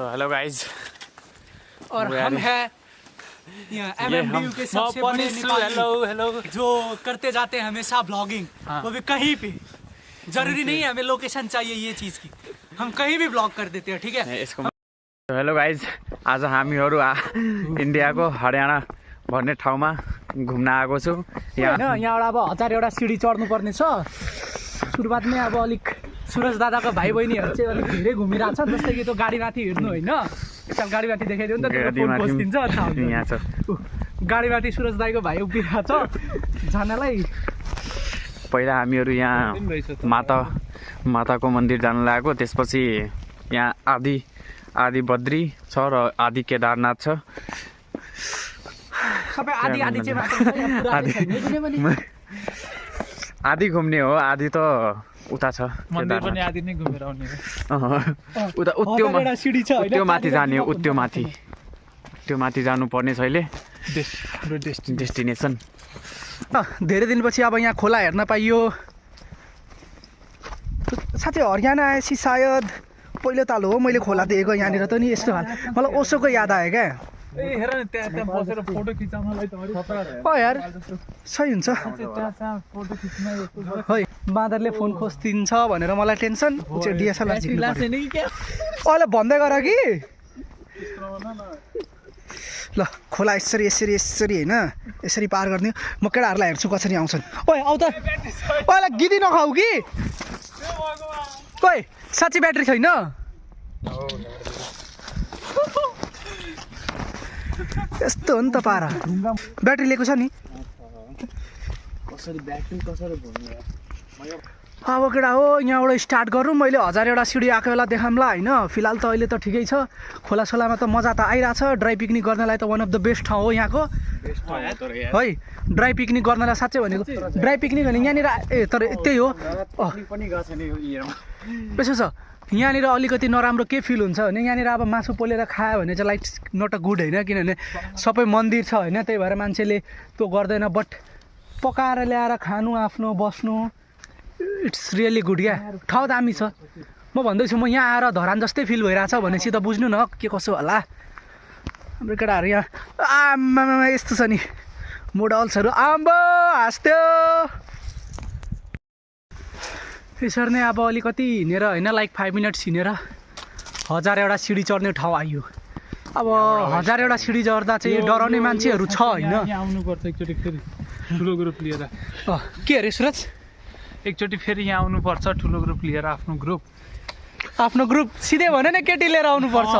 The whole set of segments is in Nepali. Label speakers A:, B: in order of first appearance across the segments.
A: तो हेलो गाइज
B: और हम हैं यहाँ MMDU के सबसे बड़े नेपाली जो करते जाते हैं हमेशा ब्लॉगिंग। वो भी कहीं पे, जरूरी नहीं है हमें लोकेशन चाहिए ये चीज की, हम कहीं भी ब्लॉग कर देते हैं, ठीक है।
A: तो हेलो गाइज, आज हामीहरू इन्डियाको हरियाणा भन्ने ठाउँमा घुम्न आएको छु।
B: यहाँबाट अब 1000 एउटा सिडी चढ्नु पर्ने छ। सुरुवातमै अब अलिक सुरज दादाको भाइ बहिनीहरू चाहिँ अलिक धेरै घुमिरहेको छ, जस्तै कि त्यो गाडीमाथि हिँड्नु होइन, एकताल गाडीमाथि देखाइदियो नि त, यहाँ छ गाडीमाथि सुरज दाईको भाइ उभिरहेको छ जानलाई।
A: पहिला हामीहरू यहाँ माताको मन्दिर जानु लागेको, त्यसपछि यहाँ आदि बद्री छ र आदि केदारनाथ छ।
B: सबै
A: आदि घुम्ने हो, आदि त उता छ,
C: मन्दिर पनि आदि नै घुमेर आउने हो।
A: उता उत्यो माथि जाने हो, त्यो माथि जानुपर्ने छ अहिले डेस्टिनेसन।
B: धेरै दिनपछि अब यहाँ खोला हेर्न पाइयो। साथै हरियाणा आएपछि सायद पहिलो ताल हो मैले खोला देखेको यहाँनिर त नि यस्तो हाल। मलाई ओसोको याद आयो क्या।
C: हेर न त्यहाँ बसेर फोटो खिचाउनलाई त
B: यार सही हुन्छ
C: फोटो खिच्न
B: है। बाँदरले फोन खोजिदिन्छ भनेर मलाई टेन्सन। डिएसएलआर अहिले भन्दै गर कि ल खोला यसरी होइन, यसरी पार गर्ने। म केटाहरूलाई हेर्छु कसरी आउँछन्। ओए आउ त, पहिला गिदी नखाऊ कि। ओए साँच्ची ब्याट्री छैन? यस्तो हो नि त पारा। ब्याट्री लिएको छ नि। अब केटा हो यहाँबाट स्टार्ट गरौँ। मैले 1000 एउटा सिडी आएको बेला देखाउँला होइन। फिलहाल त अहिले त ठिकै छ, खोलासोलामा त मजा त आइरहेछ। ड्राई पिकनिक गर्नलाई त वान अफ द बेस्ट ठाउँ हो यहाँको है। ड्राई पिकनिक गर्नलाई साँच्चै भनेको ड्राई पिकनिक भने यहाँनिर तर त्यही हो। यसो छ यहाँनिर अलिकति नराम्रो के फिल हुन्छ भने यहाँनिर अब मासु पोलेर खायो भने चाहिँ लाइक नट अ गुड होइन, किनभने सबै मन्दिर छ होइन, त्यही भएर मान्छेले त्यो गर्दैन। बट पकाएर ल्याएर खानु, आफ्नो बस्नु, इट्स रियली गुड क्या। ठाउँ दामी छ। म भन्दैछु म यहाँ आएर धरान जस्तै फिल भइरहेछ भनेपछि त बुझ्नु न के कसो होला। हाम्रो केटाहरू यहाँ आम्मामा यस्तो छ नि मोडल्सहरू। आम्बो हाँस्थ्यो यसरी नै। अब अलिकति हिँडेर होइन, लाइक 5 मिनट्स हिँडेर 1000 एउटा सिडी चढ्ने ठाउँ आइयो। अब 1000 एउटा सिडी चढ्दा चाहिँ डराउने मान्छेहरू छ होइन।
C: आउनुपर्छ एकचोटि फेरि ठुलो ग्रुप लिएर।
B: के अरे सुरज?
C: एकचोटि फेरि यहाँ आउनुपर्छ ठुलो ग्रुप लिएर। आफ्नो ग्रुप सिधै भने न, केटी लिएर आउनुपर्छ।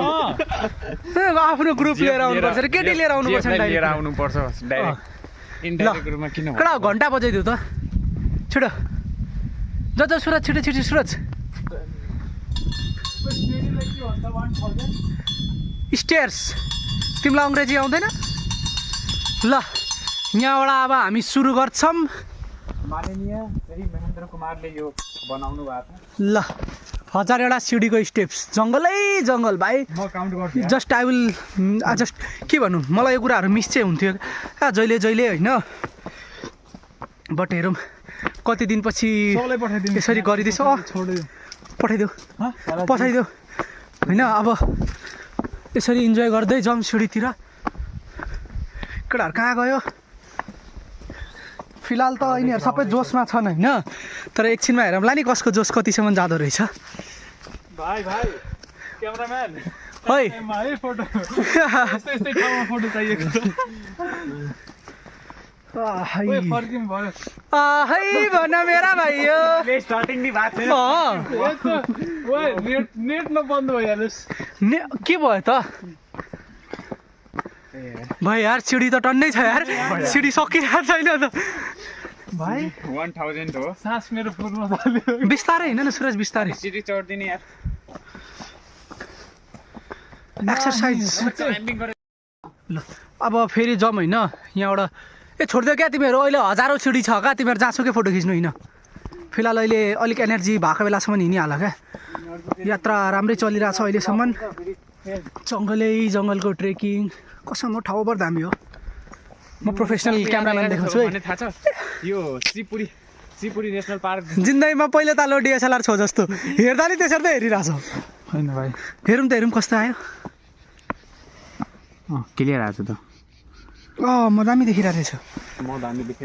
C: आफ्नो ग्रुप लिएर आउनुपर्छ र केटी लिएर आउनुपर्छ। कडा घन्टा बजाइदिउ त छिटो। ज सुरज छिटो सुरज। स्टेयर्स तिमीलाई अङ्ग्रेजी आउँदैन? ल यहाँबाट अब हामी सुरु गर्छौँ।
A: माननीय श्री महेन्द्र कुमारले यो बनाउनु भएको छ।
B: ल 1000 एउटा सिडीको स्टेप्स, जङ्गलै जङ्गल भाइ।
A: म काउन्ट गर्छु।
B: जस्ट आई विल जस्ट के भनौँ, मलाई यो कुराहरू मिस चाहिँ हुन्थ्यो जहिले होइन। बट हेरौँ कति दिनपछि यसरी गरिदिएछ। पठाइदेऊ होइन। अब यसरी इन्जोय गर्दै जाउँ सिडीतिर। केटाहरू कहाँ गयो? फिलहाल त यिनीहरू सबै जोसमा छन् होइन, तर एकछिनमा हेरौँ ला नि कसको जोस कतिसम्म जाँदो रहेछ।
C: भाइ क्यामेराम्यान
B: है
C: फोटो यस्तै ठाउँमा फोटो चाहिएको
B: भन मेरा भाइ यो
A: स्टार्टिङ नि भएको
C: छैन। नेट नबन्द भइहाल्योस्।
B: के भयो त भाइ? यार सिडी त टन्नै छ यार, सिडी सकिरहेको छैन त भाइ।
A: 1000 हो।
C: सास मेरो फुल्न थाल्यो।
B: बिस्तारै हिँड न सुरज, बिस्तारै।
A: सिडी चढ्दिने यार,
B: एक्सर्साइज। ल अब फेरि जाउँ होइन यहाँबाट। छोडिदियो क्या तिमीहरू, अहिले हजारौँ सिडी छ क्या, तिमीहरू जहाँसुकै फोटो खिच्नु होइन। फिलहाल अहिले अलिक एनर्जी भएको बेलासम्म हिँडिहाल क्या। यात्रा राम्रै चलिरहेछ अहिलेसम्म। जङ्गलको ट्रेकिङ कसम हो, ठाउँ बर दामी हो। म प्रोफेसनल क्यामेराम्यान देखाउँछु है।
A: थाहा छ यो
C: सिपुरी नेसनल पार्क
B: जिन्दगीमा पहिलो तालो डिएसएलआर छौ जस्तो हेर्दा नि त्यसरी त हेरिरहेछ
C: होइन भाइ
B: हेरौँ कस्तो आयो
A: क्लियर आएको छ त
B: म दामी देखिरहेको रहेछ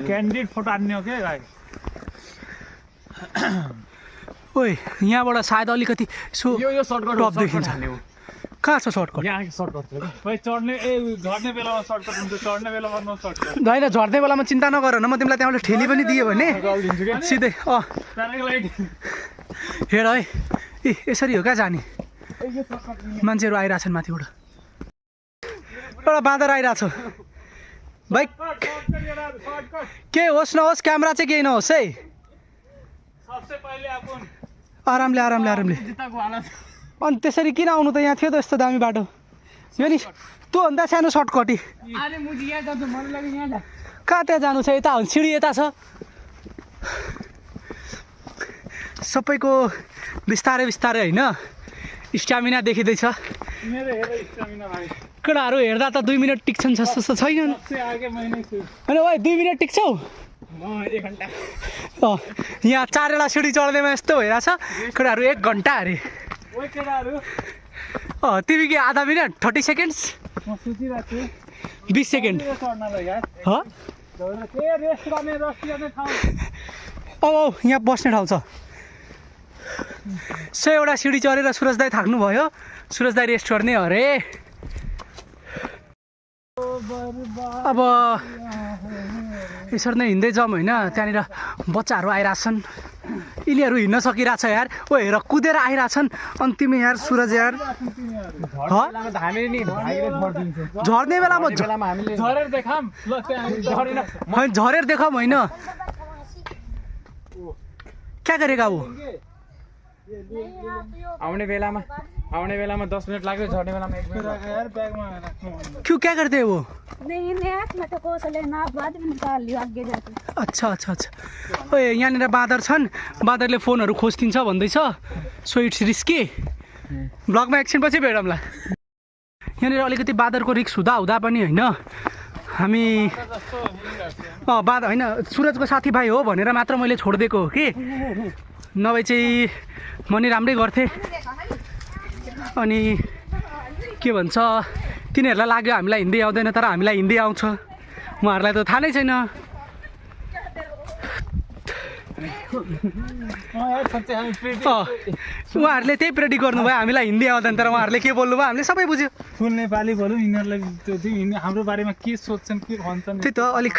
C: क्यान्डिडेट फोटो हान्ने हो क्या भाइ
B: ओइ यहाँबाट सायद अलिकति सो
C: यो सर्टकट
B: टप देखिन्छ कहाँ छ सर्टकट
C: यहाँ सर्टकट छ भाइ चढ्ने झर्ने बेलामा सर्टकट हुन्छ चढ्ने बेलामा नो सर्टकट
B: होइन झर्ने बेलामा चिन्ता नगर न म तिमीलाई त्यहाँबाट ठेली पनि दियो भने सिधै
C: प्याराग्लाइडिङ
B: हेर है ए यसरी हो कहाँ जाने मान्छेहरू आइरहेछन् माथिबाट एउटा बाँदर आइरहेछ भाइ केही होस् नहोस् क्यामेरा चाहिँ केही नहोस् है आरामले आरामले आरामले अनि त्यसरी किन आउनु त यहाँ थियो त यस्तो दामी बाटो यो नि त्योभन्दा सानो सर्टकटी कहाँ त्यहाँ जानु छ यता सिँढी यता छ सबैको बिस्तारै बिस्तारै होइन स्ट्यामिना देखिँदैछ केटाहरू हेर्दा त 2 मिनट टिक्छन् जस्तो त छैन होइन भाइ 2 मिनट टिक्छौ यहाँ 4 वटा सिँढी चढ्दैमा यस्तो भइरहेछ केटाहरू 1 घन्टा अरे तिमी के आधा मिनट 30 सेकेन्ड्स 20 सेकेन्ड अब यहाँ बस्ने ठाउँ छ 100 वटा सिँढी चढेर सुरज दाई थाक्नुभयो सुरज दाई रेस्ट गर्ने अरे अब यसरी नै हिँड्दै जाउँ होइन त्यहाँनिर बच्चाहरू आइरहेछन् यिनीहरू हिँड्न सकिरहेछ यार ओ हेर कुदेर आइरहेछन् अनि तिमी यार सुरज यार झर्ने बेलामा
C: झरेर देखाम
B: झरेर देखाऊँ होइन क्या गरेका हो
A: आउने बेलामा 10 मिनट लाग्यो झर्ने बेलामा 1 मिनट
C: यार बैगमा
B: क्यों क्या करते हो वो
D: नहीं मैं तो कोस लेना बाद में निकाल लियो आगे जाके
B: अच्छा अच्छा अच्छा ओए यहाँनिर बाँदर छन् बाँदरले फोनहरू खोजिदिन्छ भन्दैछ सो इट्स रिस्की ब्लगमा एकछिनपछि भेटौँला यहाँनिर अलिकति बाँदरको रिक्स हुँदा पनि होइन हामी बाँदर होइन सुरजको साथीभाइ हो भनेर मात्र मैले छोडिदिएको हो कि नभए चाहिँ म नि राम्रै गर्थेँ अनि के भन्छ तिनीहरूलाई लाग्यो हामीलाई हिन्दी आउँदैन तर हामीलाई हिन्दी आउँछ उहाँहरूलाई त थाहा नै छैन उहाँहरूले त्यही प्रेडिक्ट गर्नुभयो हामीलाई हिन्दी आउँदैन तर उहाँहरूले के बोल्नुभयो हामीले सबै बुझ्यो
C: फुल नेपाली बोलौँ यिनीहरूलाई त्यो हाम्रो बारेमा के सोध्छन् के भन्छन्
B: त्यही त अलिक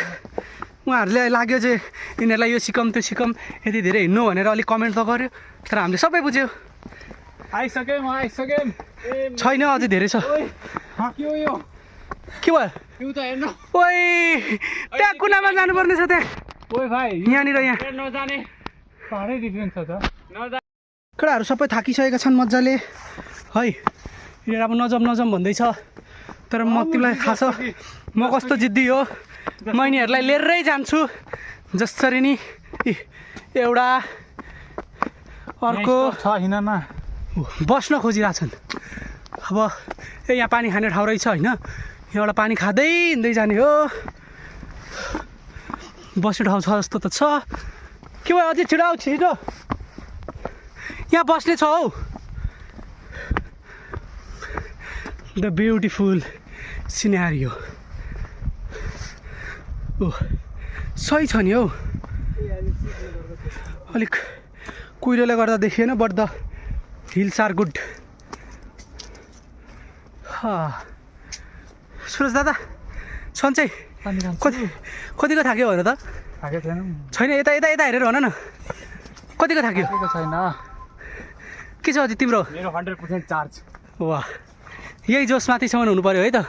B: उहाँहरूले लाग्यो चाहिँ यिनीहरूलाई यो सिकम त्यो सिकम यति धेरै हिँड्नु भनेर अलिक कमेन्ट त गर्यो तर हामीले सबै बुझ्यो
C: आइसकेँ
B: छैन अझै धेरै छ के भयो ओइ त्यहाँ कुनामा जानुपर्ने छ त्यहाँ
C: ओइ भाइ
B: यहाँनिर यहाँ
C: नजाने पाहाडै डिफ्रेन्स छ त
B: केटाहरू सबै थाकिसकेका छन् मजाले है यहाँ अब नजाउँ भन्दैछ तर म तिमीलाई थाहा छ म कस्तो जिद्दी हो म यिनीहरूलाई लिएरै जान्छु जसरी नि एउटा अर्को
C: छ हिँड्नमा
B: बस्न खोजिरहेछन् अब यहाँ पानी खाने ठाउँ रहेछ होइन यहाँबाट पानी खाँदै हिँड्दै जाने हो बस्ने ठाउँ छ जस्तो त छ के भयो अझै छिटो आऊ छिटो यहाँ बस्ने छ हौ द ब्युटिफुल सिनेरियो ओ सही छ नि हौ अलिक कुहिरोले गर्दा देखिएन but the hills are good Suraj दादा सन्चै कतिको थाक्यो भन त छैन यता यता यता हेरेर भन न कतिको थाक्यो
C: छैन
B: के छ अझै तिम्रो
C: मेरो 100% चार्ज
B: वाह यही जोस माथिसम्म हुनु पर्यो है त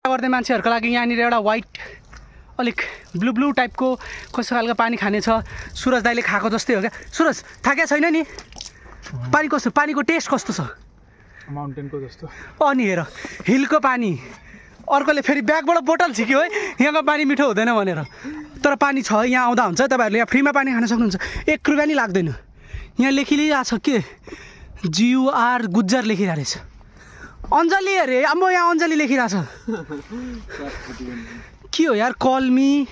B: गर्दै मान्छेहरूको लागि यहाँनिर एउटा वाइट अलिक ब्लू टाइपको कस्तो खालको पानी खाने छ सुरज दाइले खाएको जस्तै हो क्या सुरज थाकेको छैन नि पानी कस्तो पानीको टेस्ट कस्तो छ
C: माउन्टेनको जस्तो
B: अनि हेर हिलको पानी अर्कोले फेरि ब्यागबाट बोतल झिक्यो है यहाँको पानी मिठो हुँदैन भनेर तर पानी छ यहाँ आउँदा हुन्छ तपाईँहरूले यहाँ फ्रीमा पानी खान सक्नुहुन्छ 1 रुपियाँ नि लाग्दैन यहाँ लेखिरहेको छ के GUR गुज्जर लेखिरहेको रहेछ अञ्जली अरे अब यहाँ अञ्जली लेखिरहेछ के हो यार कल मी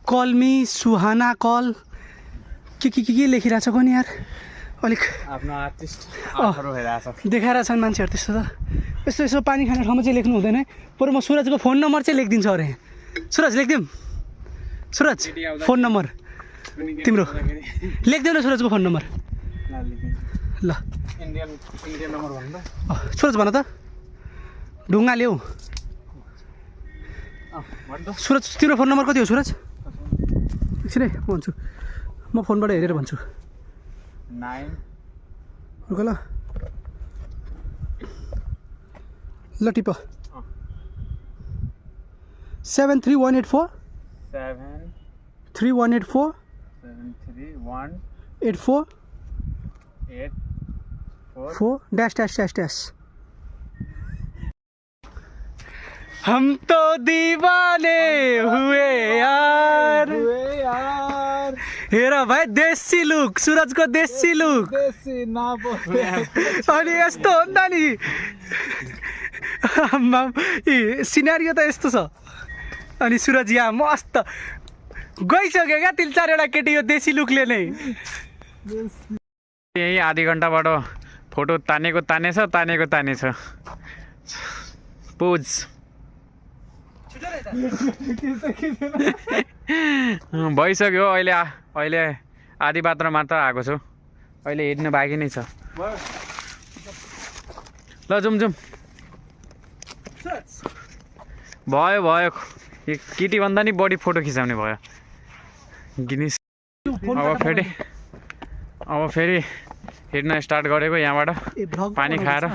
B: कल मी सुहाना कल के लेखिरहेको छ कोनी यार अलिक
A: आफ्नो आर्टिस्ट आफरो हेरेछ
B: देखाएर छन् मान्छेहरू त्यस्तो त यस्तो यसो पानी खाने ठाउँमा चाहिँ लेख्नु हुँदैन है बरु म सुरजको फोन नम्बर चाहिँ लेखिदिन्छु अरे सुरज लेखिदिउँ सुरज फोन नम्बर तिम्रो लेखिदेऊ न सुरजको फोन नम्बर ल
A: इन्डियन नम्बर भन्नु त
B: सुरज भन त ढुङ्गा ल्याऊ सुरज तिम्रो फोन नम्बर कति हो सुरज एकछिन है म भन्छु म फोनबाट हेरेर भन्छु
A: 9
B: रुक ल ल tip 73184 3184 84 4 dash dash dash dash हम तो दीवाने हुए यार हेर भाइ देसी लुक सुरजको देसी लुक अनि यस्तो हो नि त सिनारियो त यस्तो छ अनि सुरज यहाँ मस्त गइसक्यो क्या 3-4 वटा केटी यो देसी लुकले नै
A: यही आधी घन्टाबाट फोटो तानेछ पोज भइसक्यो अहिले आधी पात्र मात्र आएको छु अहिले हिँड्नु बाँकी नै छ ल जाउँ भयो केटी भन्दा नि बढी फोटो खिचाउने भयो गिनिस अब फेरि हिँड्न स्टार्ट गरेको यहाँबाट पानी खाएर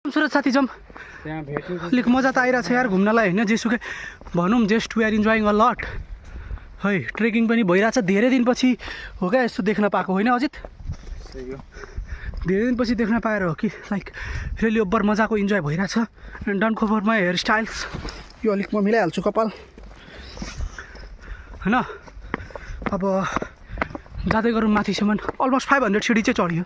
B: सुरज साथी जाउँ अलिक मजा त आइरहेको छ यार घुम्नलाई होइन जेसुकै भनौँ just we are enjoying a lot है ट्रेकिङ पनि भइरहेछ धेरै दिनपछि हो क्या यस्तो देख्न पाएको होइन अजित धेरै दिनपछि देख्न पाएर हो कि लाइक रियली ओभर मजाको इन्जोय भइरहेछ and don't cover my hairstyles यो अलिक म मिलाइहाल्छु कपाल होइन अब जाँदै गरौँ माथिसम्म अलमोस्ट 500 सिडी चाहिँ चढ्यो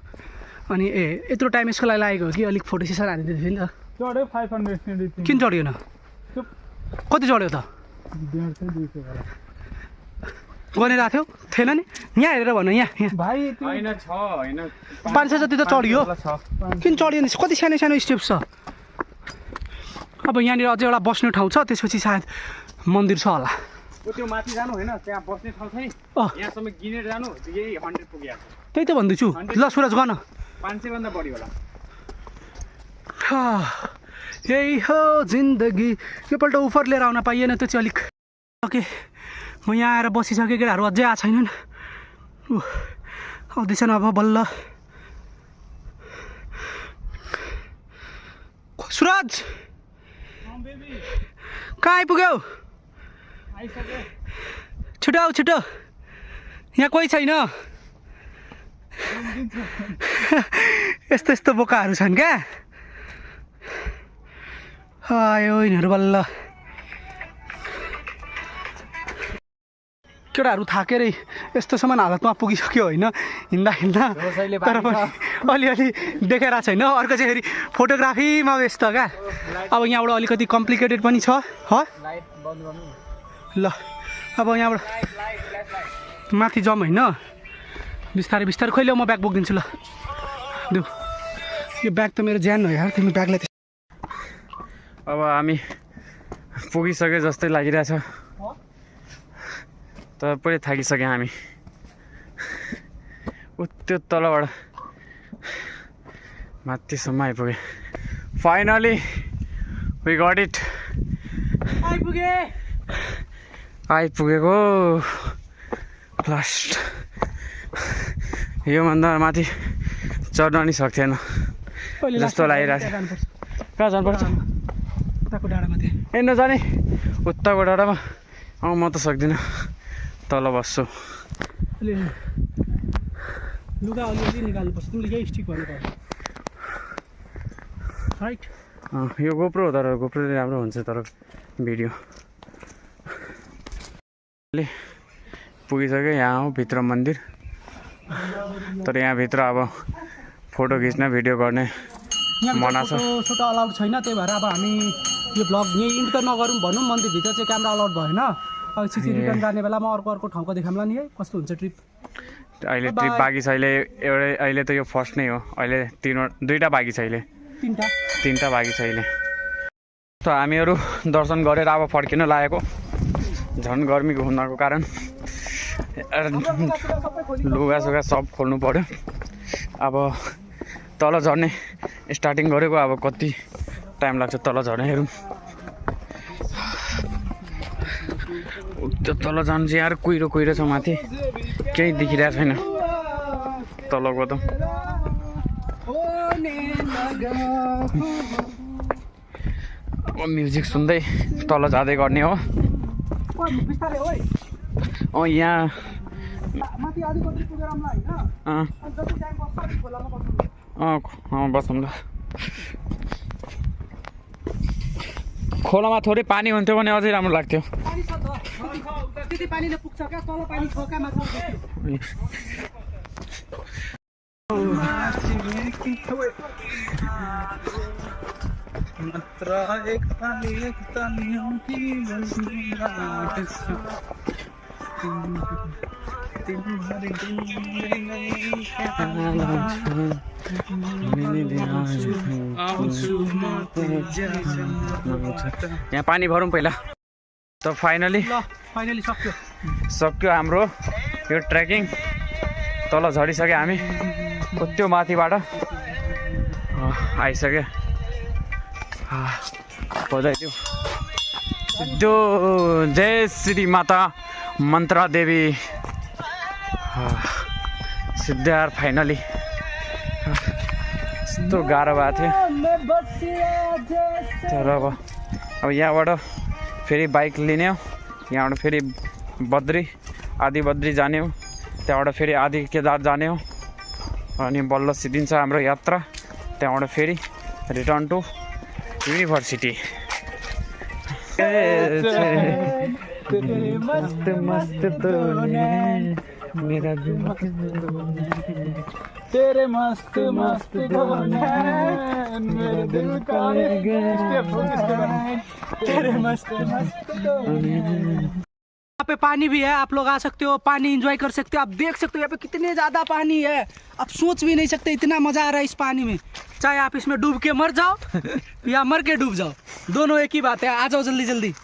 B: अनि यत्रो टाइम यसको लागि लागेको हो कि अलिक फोटो सेसन हालिदिँदै थियो नि त
C: चढ्यो 500
B: किन चढ्यो न कति चढ्यो त गनेर आएको थिएन नि यहाँ हेरेर भन यहाँ
C: भाइ
A: हैन छ हैन
B: 500 जति त चढ्यो किन चढ्यो नि कति सानो सानो स्टेप्स छ अब यहाँनिर अझै एउटा बस्ने ठाउँ छ त्यसपछि सायद मन्दिर छ होला
A: त्यो माथि जानु हैन त्यहाँ बस्ने ठाउँ छ नि यहाँसम्म गिनेर जानु यही 100 पुगिहाल्छ
B: त्यही त भन्दैछु ल सुरज गर्न
A: 500 भन्दा बढी होला
B: यही हो जिन्दगी योपल्ट उफर लिएर आउन पाइएन त्यो चाहिँ अलिक ओके म यहाँ आएर बसिसकेँ केटाहरू अझै आएको छैनन् आउँदैछन् अब बल्ल सुरज कहाँ आइपुग्यौ छिटो आऊ छिटो यहाँ कोही छैन यस्तो यस्तो बोकाहरू छन् क्या आयो यिनीहरू बल्ल केटाहरू थाकेरै यस्तोसम्म हालतमा पुगिसक्यो होइन हिँड्दा तर पनि अलिअलि देखाइरहेको छैन अर्को चाहिँ फेरि फोटोग्राफीमा व्यस्त क्या अब यहाँबाट अलिकति कम्प्लिकेटेड पनि छ ल अब यहाँबाट माथि जाउँ होइन बिस्तारै बिस्तारै खैले म ब्याग बोकिदिन्छु ल देऊ यो ब्याग त मेरो ज्यान हो यार तिमी ब्यागलाई
A: अब हामी पुगिसके जस्तै लागिरहेछ तर पुरै थाकिसक्यो हामी त्यो तलबाट माथिसम्म आइपुगे फाइनली वी गट इट आइपुगेको लास्ट योभन्दा माथि चढ्न नि सक्थेन जस्तो लागिरहेछ। कहाँ जानुपर्छ?
B: उताको डाँडामा थियो।
A: ए नजाने उताको डाँडामा। म त सक्दिनँ, तल बस्छु।
B: लुगा अलिअलि निकाल्नुपर्छ, तिमीले यही स्टिक भन्नु पर्छ राइट।
A: यो गोप्रो हो, तर गोप्रोले राम्रो हुन्छ, तर भिडियो पुगिसक्यो। यहाँ हो भित्र मन्दिर, तर यहाँभित्र अब फोटो खिच्न भिडियो गर्ने मना छ।
B: छोटो अलाउड छैन, त्यही भएर अब हामी यो ब्लग यहीँ इन्ड त नगरौँ भनौँ। मन्दिरभित्र चाहिँ क्यामेरा अलाउड भएन। अब सिसी रिटर्न जाने बेलामा अर्को ठउँको देखाउँला नि है कस्तो हुन्छ ट्रिप।
A: अहिले ट्रिप बाँकी छ, अहिले त यो फर्स्ट नै हो। अहिले दुईवटा बाँकी छ, अहिले तिनवटा बाँकी छ अहिले। त हामीहरू दर्शन गरेर अब फर्किन लागेको। झन् गर्मी हुनको कारण लुगासुगा सब खोल्नु पऱ्यो। अब तल झर्ने स्टार्टिङ गरेको, अब कति टाइम लाग्छ तल झर्ने हेरौँ। त्यो तल जानु चाहिँ यार कुहिरो छ, माथि केही देखिरहेको छैन तलको त। म्युजिक सुन्दै तल जाँदै गर्ने हो। यहाँ बसौँ ल। खोलामा थोरै पानी हुन्थ्यो भने अझै राम्रो लाग्थ्यो। यहाँ पानी भरौँ पहिला। त फाइनली सक्यो हाम्रो यो ट्रेकिङ। तल झरिसक्यो हामी, त्यो माथिबाट आइसक्यो। बजाइदियो जो जय श्री माता मन्त्रा देवी। सिद्धार फाइनली यस्तो गाह्रो भएको थियो, तर अब यहाँबाट फेरि बाइक लिने हो। यहाँबाट फेरि आदि बद्री जाने हो, त्यहाँबाट फेरि आदि केदार जाने हो, अनि बल्ल सिद्धिन्छ हाम्रो यात्रा। त्यहाँबाट फेरि रिटर्न टु युनिभर्सिटी। मस्त मस्त मेरा
C: तेरे मस्त मस्त मेरे दिल का तेरे मस्त मस्त।
B: यहाँ पे पानी भी है, आप लोग आ सकते हो, पानी एंजॉय कर सकते हो। आप देख सकते हो यहाँ पे कितने ज़्यादा पानी है, आप सोच भी नहीं सकते इतना मज़ा आ रहा है इस पानी में। चाहे आप इसमें डूब के मर जाओ या मर के डूब जाओ, दोनों एक ही बात है। आ जाओ जल्दी जल्दी।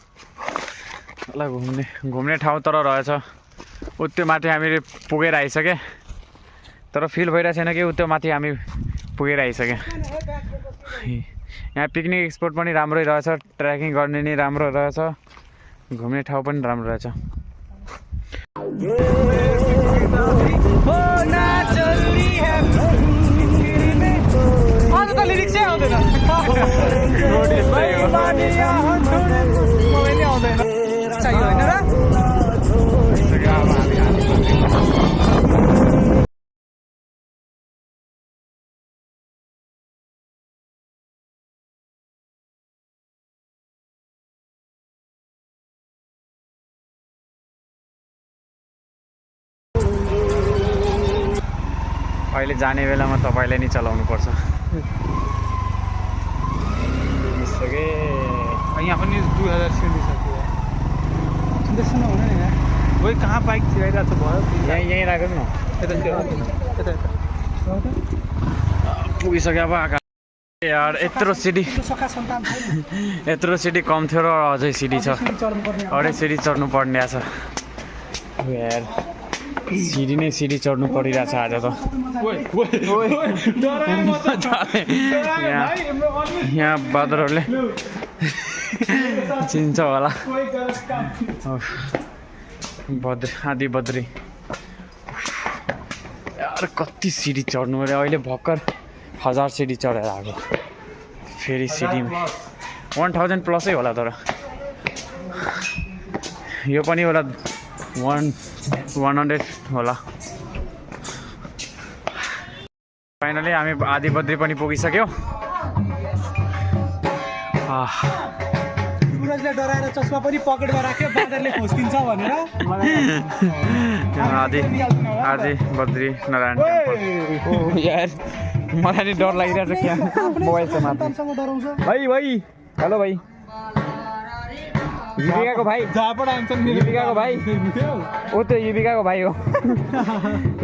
A: घुम्ने ठाउँ तर रहेछ। उत्यो माथि हामीले पुगेर आइसके, तर फिल भइरहेको छैन कि उत्यो माथि हामी पुगेर आइसक्यो। यहाँ पिकनिक स्पट पनि राम्रै रहेछ, ट्रेकिङ गर्ने नि राम्रो रहेछ, घुम्ने ठाउँ पनि राम्रो रहेछ। अहिले जाने बेलामा तपाईँले नि चलाउनु पर्छ।
C: यहाँ पनि 2000 सिडी छ। कोही कहाँ बाइक छिराइरहेको छ भयो,
A: यहीँ राखौँ न। पुगिसक्यो अब आका यार। यत्रो सिडी कम थियो र अझै सिडी छ, अझै सिडी चढ्नु पर्ने छ यार। सिडी चढ्नु परिरहेछ आज त। यहाँ बादरहरूले चिन्छ होला। आदि बद्री यार, कति सिडी चढ्नु पऱ्यो। अहिले भर्खर 1000 सिडी चढेर आएको फेरि सिडीमा 1000 प्लसै होला तर यो पनि होला 100 होला फाइनली हामी आदि बद्री पनि पुगिसक्यो
B: सूरजले डराएर चस्मा पनि पकेटमा राख्यो बाँदरले खोस्किन्छ भनेर
A: आदि बद्री नारायण टेम्पल ओ यार मलाई नि डर लागिरहेछ क्या मोबाइल छ माथि
B: डराउँछ
A: भाइ हेलो भाइ युविकाको भाइ
B: जहाँबाट आउँछ
A: युविकाको भाइ ओ त्यो युविकाको भाइ हो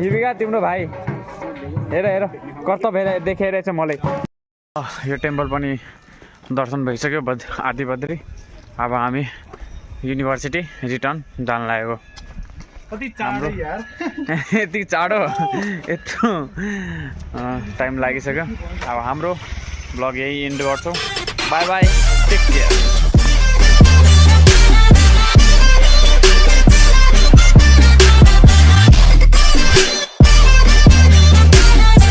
A: युविका तिम्रो भाइ हेर कर्तव्य देखाइरहेछ मलाई यो टेम्पल पनि दर्शन भइसक्यो आदि बद्री अब हामी युनिभर्सिटी रिटर्न जान लागेको यति चाँडो यत्रो टाइम लागिसक्यो अब हाम्रो ब्लग यही इन्ड गर्छौँ बाई टेक केयर